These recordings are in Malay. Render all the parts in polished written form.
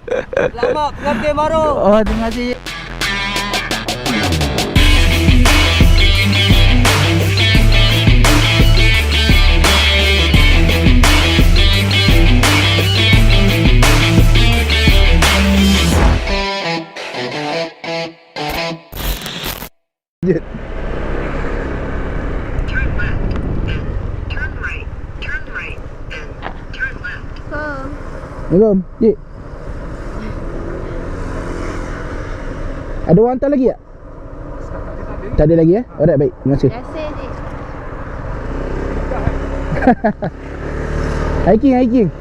Selamat pengantin baru. Oh, terima kasih. Turn left and turn right. Turn right and turn left. Assalamualaikum, Cik. Ada orang hantar lagi tak? Tak ada lagi Alright, baik. Terima kasih. Biasa Cik. Hiking.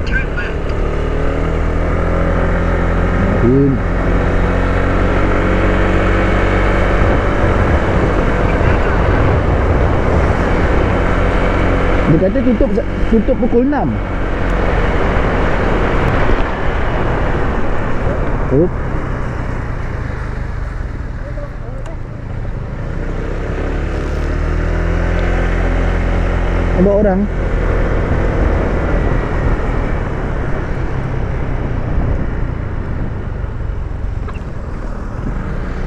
Turn left. Dia kata tutup pukul 6. Oh. Ada orang.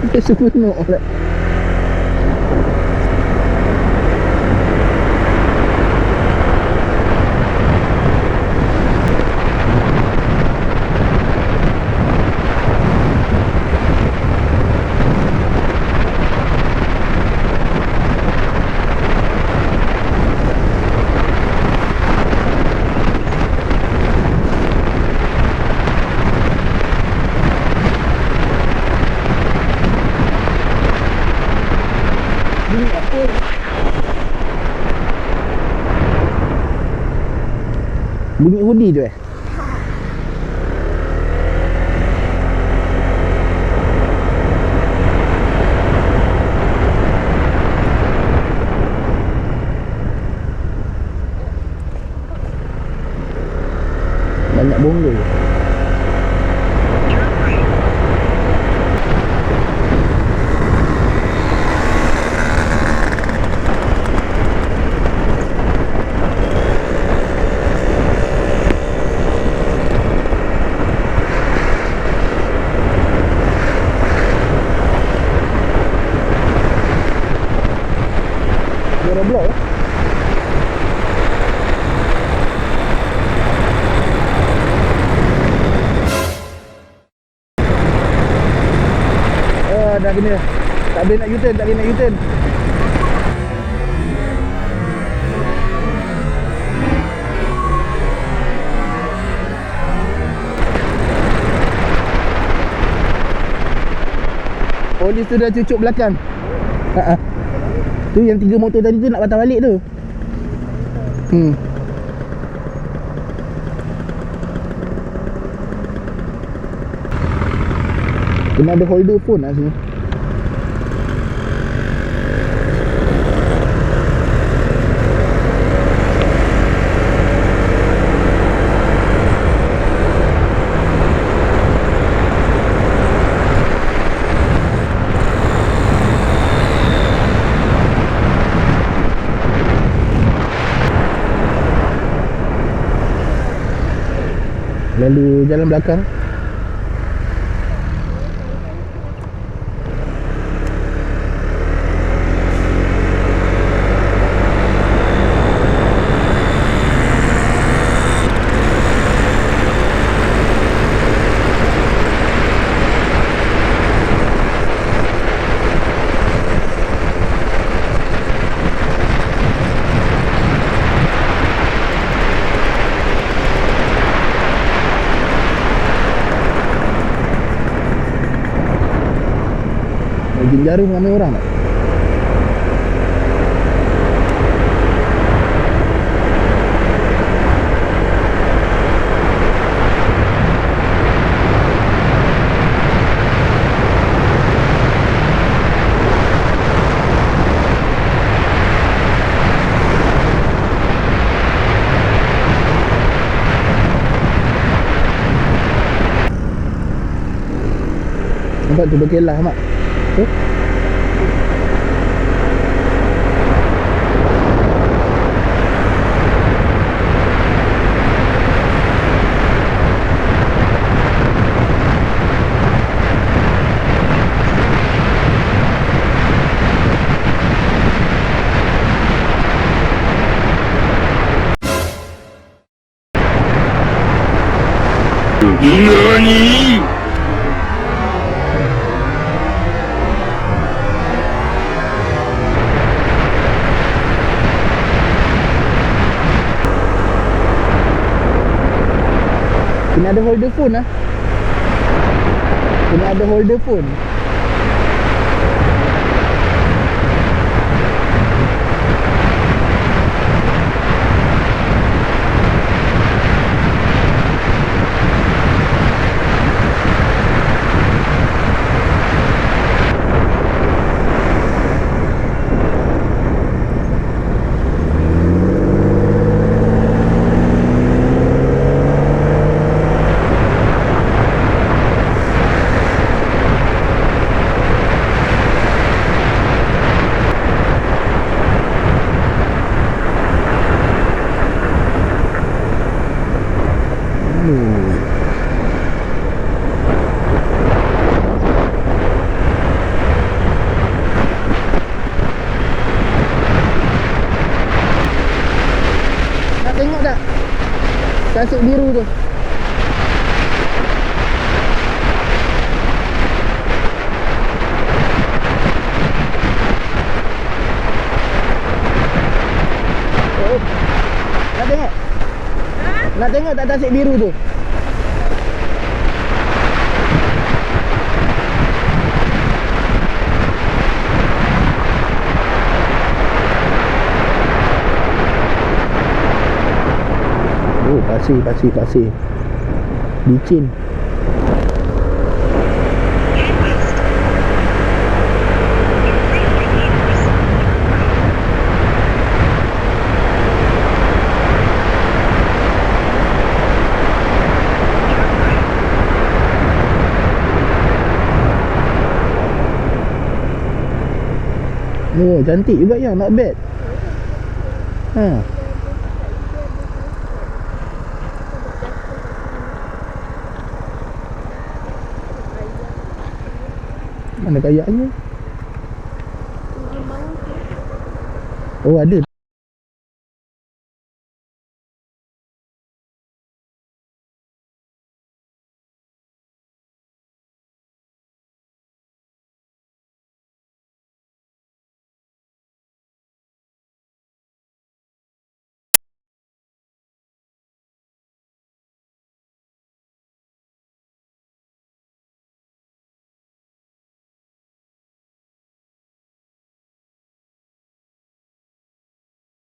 Kita seronok pula. Bunyi apa? Bunyi hoodie tu banyak bonggol. Turn right. Ada blok dah kena. Tak boleh nak U-turn, Polis tu dah cucuk belakang. Tu yang 3 motor tadi tu nak patah balik tu. Kena ada holder phone lah sini. Lalu jalan belakang. Jin jarum ramai orang tak? Nampak tu berkelah mak. Tu NANI?! Kena ada holder phone lah. Kena ada holder phone. Nak tengok tak tasik biru tu? Oh. Nak tengok? Nak tengok tak tasik biru tu? Oh, pasir. Licin. Head west. Increase the meters. Turn right. Oh, cantik juga yang, not bad. Ha. Mana kayaknya? Oh, ada.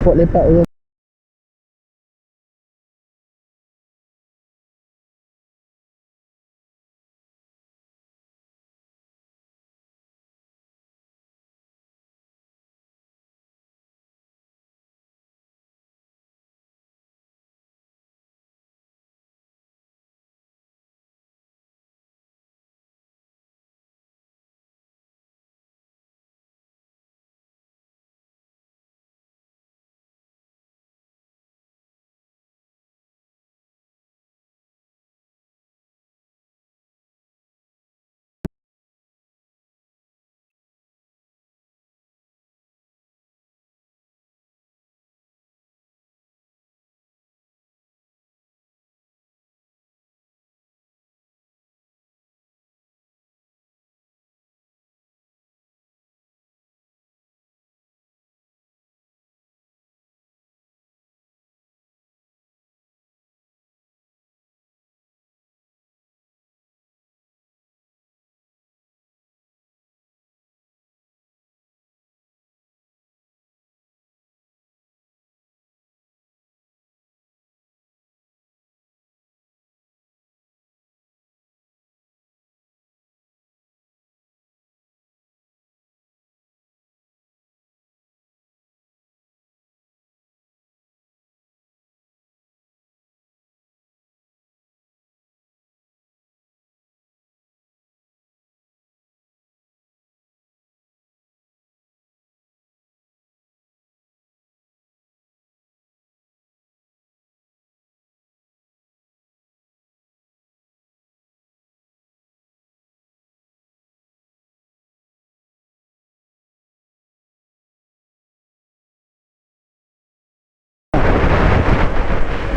Spot lepak tu.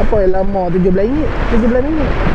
Apa yang lama RM17? RM17.